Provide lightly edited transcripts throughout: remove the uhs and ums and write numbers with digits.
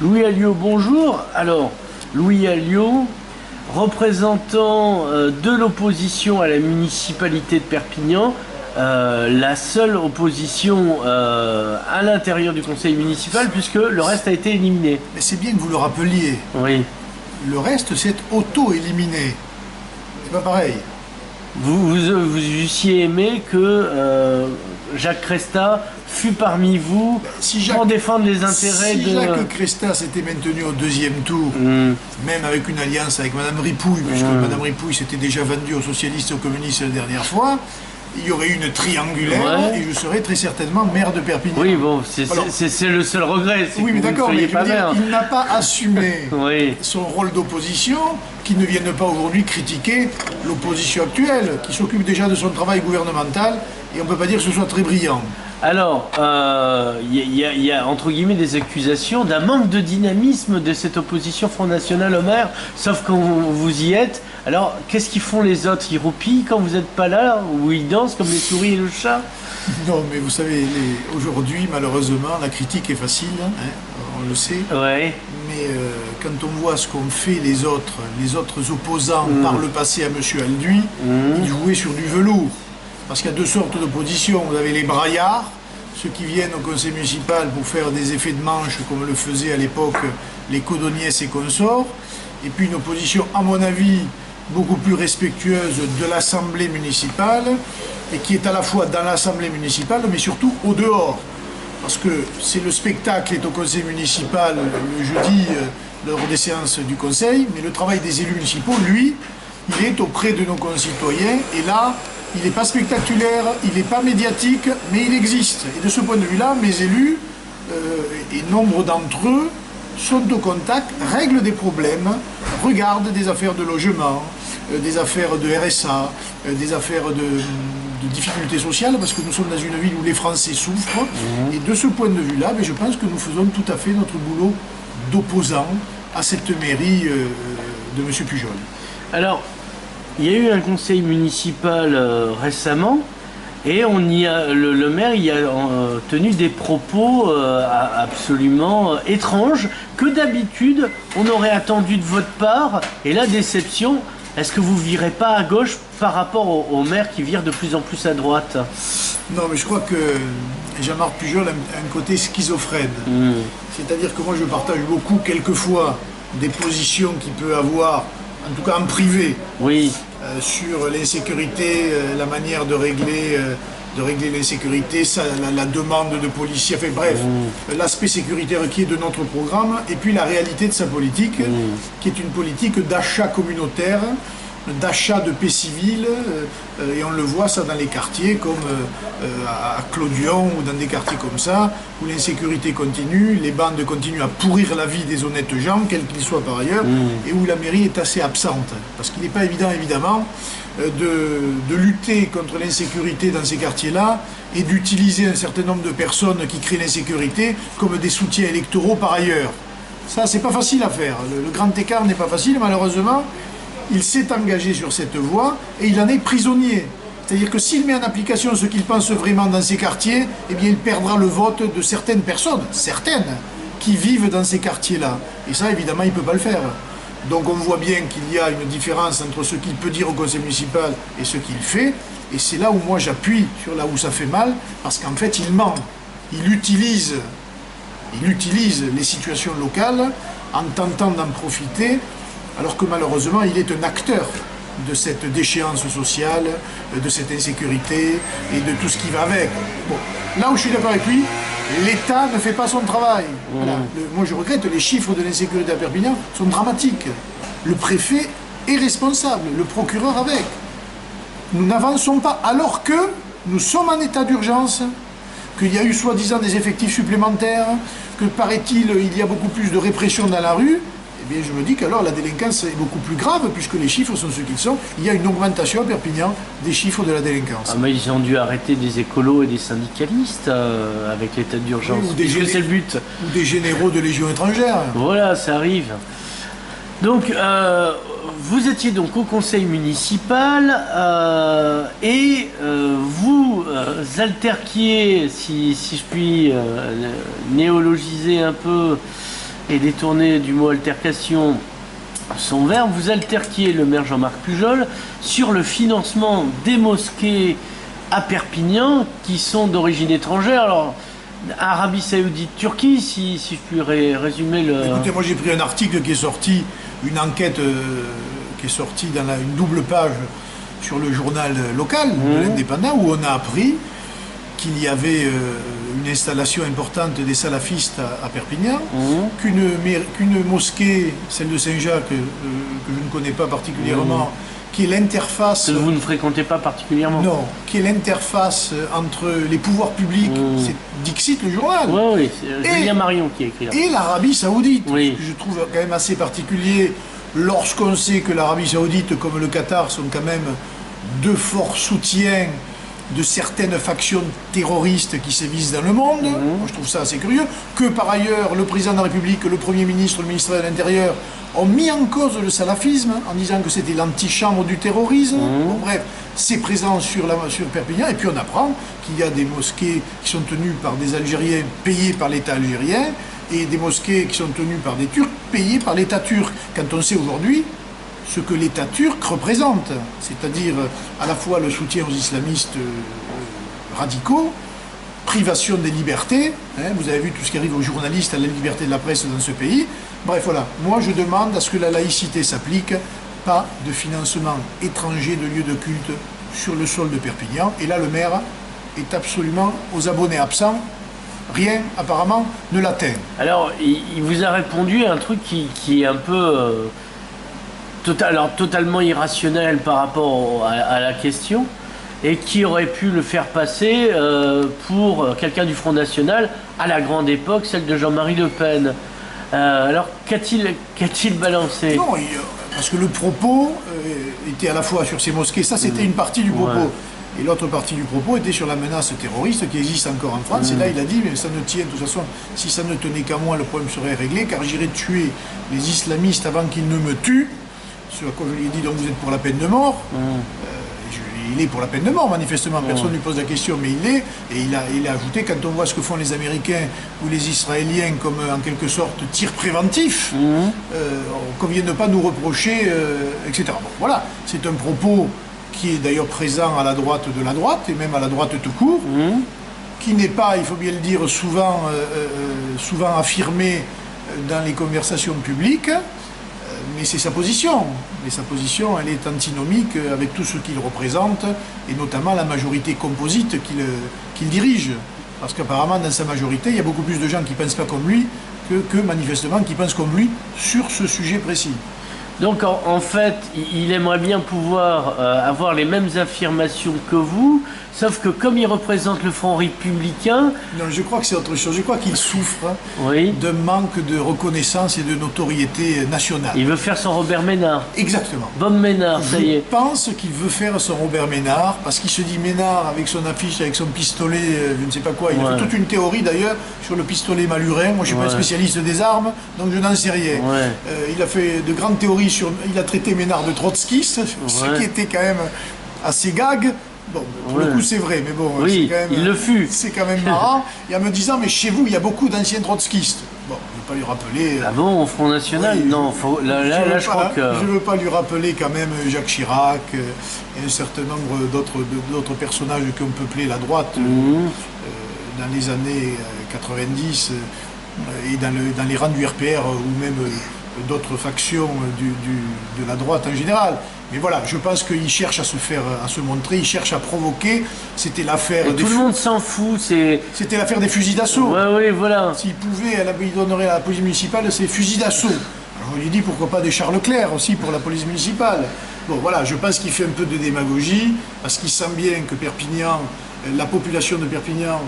Louis Alliot, bonjour. Alors, Louis Alliot, représentant de l'opposition à la municipalité de Perpignan, la seule opposition à l'intérieur du conseil municipal, puisque le reste a été éliminé. Mais c'est bien que vous le rappeliez. Oui. Le reste s'est auto-éliminé. C'est pas pareil. Vous eussiez aimé que Jacques Cresta fût parmi vous pour défendre les intérêts si de... Jacques Cresta s'était maintenu au deuxième tour, même avec une alliance avec Madame Ripouille, puisque Madame Ripouille s'était déjà vendue aux socialistes et aux communistes la dernière fois, il y aurait eu une triangulaire et je serais très certainement maire de Perpignan. Oui, bon, c'est le seul regret. Oui, mais d'accord, mais je veux dire, il n'a pas assumé son rôle d'opposition, qu'il ne vienne pas aujourd'hui critiquer l'opposition actuelle, qui s'occupe déjà de son travail gouvernemental, et on ne peut pas dire que ce soit très brillant. Alors, il y a entre guillemets des accusations d'un manque de dynamisme de cette opposition Front National au maire, sauf quand vous y êtes. Alors, qu'est-ce qu'ils font les autres? Ils roupillent quand vous n'êtes pas là, ou ils dansent comme les souris et le chat? Non, mais vous savez, aujourd'hui, malheureusement, la critique est facile, hein, on le sait. Ouais. Mais quand on voit ce qu'ont fait les autres opposants par le passé à M. Alduy, ils jouaient sur du velours. Parce qu'il y a deux sortes d'opposition. Vous avez les braillards, ceux qui viennent au conseil municipal pour faire des effets de manche, comme le faisaient à l'époque les Codoniès et consorts. Et puis une opposition, à mon avis, beaucoup plus respectueuse de l'Assemblée municipale, et qui est à la fois dans l'Assemblée municipale, mais surtout au dehors. Parce que c'est le spectacle est au conseil municipal le jeudi lors des séances du conseil, mais le travail des élus municipaux, lui, il est auprès de nos concitoyens, et là, il n'est pas spectaculaire, il n'est pas médiatique, mais il existe. Et de ce point de vue-là, mes élus, et nombre d'entre eux, sont au contact, règlent des problèmes, regardent des affaires de logement, des affaires de RSA, des affaires de difficultés sociales, parce que nous sommes dans une ville où les Français souffrent. Et de ce point de vue-là, je pense que nous faisons tout à fait notre boulot d'opposant à cette mairie de M. Pujol. Alors, il y a eu un conseil municipal récemment et le maire y a tenu des propos absolument étranges que d'habitude on aurait attendu de votre part. Et la déception, est-ce que vous ne virez pas à gauche par rapport au maire qui vire de plus en plus à droite? Non, mais je crois que Jean-Marc Pujol a un côté schizophrène. C'est-à-dire que moi je partage beaucoup, quelquefois, des positions qu'il peut avoir, en tout cas en privé, sur l'insécurité, la manière de régler l'insécurité, la demande de policiers, enfin bref, l'aspect sécuritaire qui est de notre programme, et puis la réalité de sa politique, qui est une politique d'achat communautaire, d'achat de paix civile, et on le voit ça dans les quartiers comme à Clodion ou dans des quartiers comme ça, où l'insécurité continue, les bandes continuent à pourrir la vie des honnêtes gens, quels qu'ils soient par ailleurs, et où la mairie est assez absente. Parce qu'il n'est pas évident, évidemment, de lutter contre l'insécurité dans ces quartiers-là et d'utiliser un certain nombre de personnes qui créent l'insécurité comme des soutiens électoraux par ailleurs. Ça, c'est pas facile à faire. Le grand écart n'est pas facile, malheureusement. Il s'est engagé sur cette voie et il en est prisonnier. C'est-à-dire que s'il met en application ce qu'il pense vraiment dans ces quartiers, eh bien il perdra le vote de certaines personnes, qui vivent dans ces quartiers-là. Et ça, évidemment, il ne peut pas le faire. Donc on voit bien qu'il y a une différence entre ce qu'il peut dire au conseil municipal et ce qu'il fait. Et c'est là où moi j'appuie sur là où ça fait mal, parce qu'en fait il ment. Il utilise les situations locales en tentant d'en profiter, alors que malheureusement il est un acteur de cette déchéance sociale, de cette insécurité et de tout ce qui va avec. Bon, là où je suis d'accord avec lui, l'État ne fait pas son travail. Voilà. Moi je regrette, les chiffres de l'insécurité à Perpignan sont dramatiques. Le préfet est responsable, le procureur avec. Nous n'avançons pas, alors que nous sommes en état d'urgence, qu'il y a eu soi-disant des effectifs supplémentaires, que paraît-il, il y a beaucoup plus de répression dans la rue. Eh bien, je me dis qu'alors la délinquance est beaucoup plus grave, puisque les chiffres sont ce qu'ils sont. Il y a une augmentation à Perpignan des chiffres de la délinquance. Ah, mais ils ont dû arrêter des écolos et des syndicalistes avec l'état d'urgence. Oui, c'est le but. Ou des généraux de Légion étrangère. Voilà, ça arrive. Donc, vous étiez donc au conseil municipal et vous alterquiez, si je puis néologiser un peu, et détourner du mot altercation son verbe, vous alterquiez le maire Jean-Marc Pujol sur le financement des mosquées à Perpignan qui sont d'origine étrangère. Alors, Arabie Saoudite, Turquie, si je puis résumer le... Écoutez, moi j'ai pris un article qui est sorti, une enquête qui est sortie dans une double page sur le journal local de l'Indépendant, où on a appris qu'il y avait une installation importante des salafistes à Perpignan, qu'une mosquée, celle de Saint-Jacques, que je ne connais pas particulièrement, qui est l'interface... Que vous ne fréquentez pas particulièrement. Non, qui est l'interface entre les pouvoirs publics, c'est Dixit le journal. Oui, c'est Julien Marion qui a écrit là. Et l'Arabie Saoudite, oui. que je trouve quand même assez particulier, lorsqu'on sait que l'Arabie Saoudite, comme le Qatar, sont quand même deux forts soutiens de certaines factions terroristes qui sévissent dans le monde. Moi, je trouve ça assez curieux. Que par ailleurs, le président de la République, le Premier ministre, le ministre de l'Intérieur ont mis en cause le salafisme en disant que c'était l'antichambre du terrorisme. Bon, bref, c'est présent sur Perpignan. Et puis on apprend qu'il y a des mosquées qui sont tenues par des Algériens payés par l'État algérien et des mosquées qui sont tenues par des Turcs payés par l'État turc. Quand on sait aujourd'hui ce que l'État turc représente, c'est-à-dire à la fois le soutien aux islamistes radicaux, privation des libertés, vous avez vu tout ce qui arrive aux journalistes, à la liberté de la presse dans ce pays. Bref, voilà, moi je demande à ce que la laïcité s'applique, pas de financement étranger de lieux de culte sur le sol de Perpignan. Et là, le maire est absolument aux abonnés absents. Rien, apparemment, ne l'atteint. Alors, il vous a répondu à un truc qui est un peu... totalement irrationnel par rapport à la question, et qui aurait pu le faire passer pour quelqu'un du Front National à la grande époque, celle de Jean-Marie Le Pen. Alors, qu'a-t-il balancé? Non, parce que le propos était à la fois sur ces mosquées, ça c'était une partie du propos. Ouais. Et l'autre partie du propos était sur la menace terroriste qui existe encore en France. Et là, il a dit, mais ça ne tient, de toute façon, si ça ne tenait qu'à moi, le problème serait réglé, car j'irai tuer les islamistes avant qu'ils ne me tuent. Ce à quoi je lui ai dit, donc vous êtes pour la peine de mort. Il est pour la peine de mort, manifestement, personne ne lui pose la question, mais il est. Et il a ajouté, quand on voit ce que font les Américains ou les Israéliens comme en quelque sorte tir préventif, qu'on ne vienne pas nous reprocher, etc. Bon, voilà, c'est un propos qui est d'ailleurs présent à la droite de la droite, et même à la droite tout court, qui n'est pas, il faut bien le dire, souvent affirmé dans les conversations publiques. Mais c'est sa position. Et sa position, elle est antinomique avec tout ce qu'il représente, et notamment la majorité composite qu'il dirige. Parce qu'apparemment, dans sa majorité, il y a beaucoup plus de gens qui ne pensent pas comme lui que manifestement qui pensent comme lui sur ce sujet précis. Donc en fait, il aimerait bien pouvoir avoir les mêmes affirmations que vous, sauf que comme il représente le Front républicain... Non, je crois que c'est autre chose. Je crois qu'il souffre d'un manque de reconnaissance et de notoriété nationale. Il veut faire son Robert Ménard. Exactement. Bob Ménard, ça y est. Je pense qu'il veut faire son Robert Ménard, parce qu'il se dit Ménard avec son affiche, avec son pistolet, je ne sais pas quoi. Il a fait toute une théorie d'ailleurs sur le pistolet malurin. Moi, je ne suis pas un spécialiste des armes, donc je n'en sais rien. Il a fait de grandes théories sur... Il a traité Ménard de trotskiste, ce qui était quand même assez gag. Bon, pour le coup, c'est vrai, mais bon, oui, quand même, il le fut. C'est quand même marrant. Et en me disant, mais chez vous, il y a beaucoup d'anciens trotskistes. Bon, je ne vais pas lui rappeler... Ah bon, au Front National? Non, là, je crois que... Je ne veux pas lui rappeler quand même Jacques Chirac et un certain nombre d'autres personnages qui ont peuplé la droite dans les années 90 et dans les rangs du RPR ou même d'autres factions de la droite en général. Mais voilà, je pense qu'il cherche à se montrer, il cherche à provoquer. C'était l'affaire... Tout le monde s'en fout, C'était l'affaire des fusils d'assaut. Oui, voilà. S'il pouvait, il donnerait à la police municipale ses fusils d'assaut. Alors je lui dis pourquoi pas des Charles Leclerc aussi pour la police municipale. Bon voilà, je pense qu'il fait un peu de démagogie, parce qu'il sent bien que Perpignan, la population de Perpignan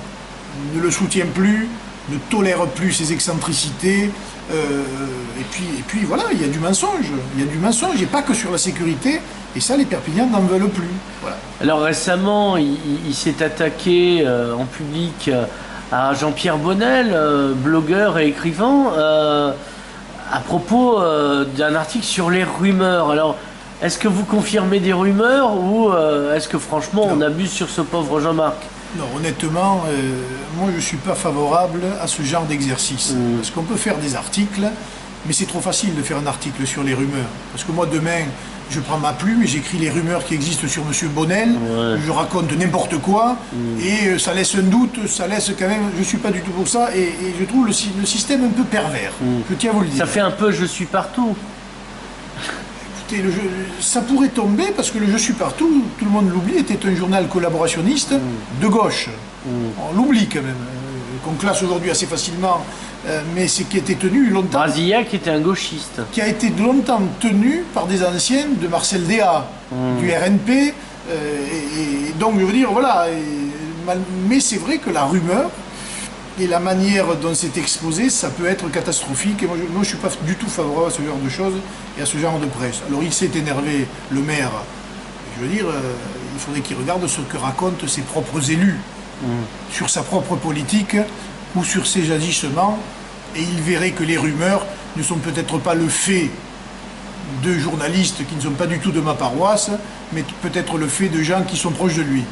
ne le soutient plus, ne tolère plus ses excentricités. Et puis voilà, il y a du mensonge. Il y a du mensonge, et pas que sur la sécurité. Et ça, les Perpignans n'en veulent plus. Voilà. Alors récemment, il s'est attaqué en public à Jean-Pierre Bonnel, blogueur et écrivain, à propos d'un article sur les rumeurs. Alors, est-ce que vous confirmez des rumeurs ou est-ce que franchement on abuse sur ce pauvre Jean-Marc? Non, honnêtement, moi je ne suis pas favorable à ce genre d'exercice. Parce qu'on peut faire des articles, mais c'est trop facile de faire un article sur les rumeurs. Parce que moi demain, je prends ma plume et j'écris les rumeurs qui existent sur M. Bonnel, je raconte n'importe quoi, et ça laisse un doute, ça laisse quand même... Je ne suis pas du tout pour ça, et je trouve le système un peu pervers. Je tiens à vous le dire. Ça fait un peu je suis partout. Écoutez, ça pourrait tomber parce que le Je suis partout, tout le monde l'oublie, était un journal collaborationniste de gauche. On l'oublie quand même, qu'on classe aujourd'hui assez facilement, mais c'est qui était tenu longtemps. Brasillac était un gauchiste. Qui a été longtemps tenu par des anciens de Marcel Déat, du RNP, et donc je veux dire, voilà. Mais c'est vrai que la rumeur et la manière dont c'est exposé, ça peut être catastrophique. Et moi, je ne suis pas du tout favorable à ce genre de choses et à ce genre de presse. Alors, il s'est énervé, le maire. Je veux dire, il faudrait qu'il regarde ce que racontent ses propres élus sur sa propre politique ou sur ses agissements. Et il verrait que les rumeurs ne sont peut-être pas le fait de journalistes qui ne sont pas du tout de ma paroisse, mais peut-être le fait de gens qui sont proches de lui.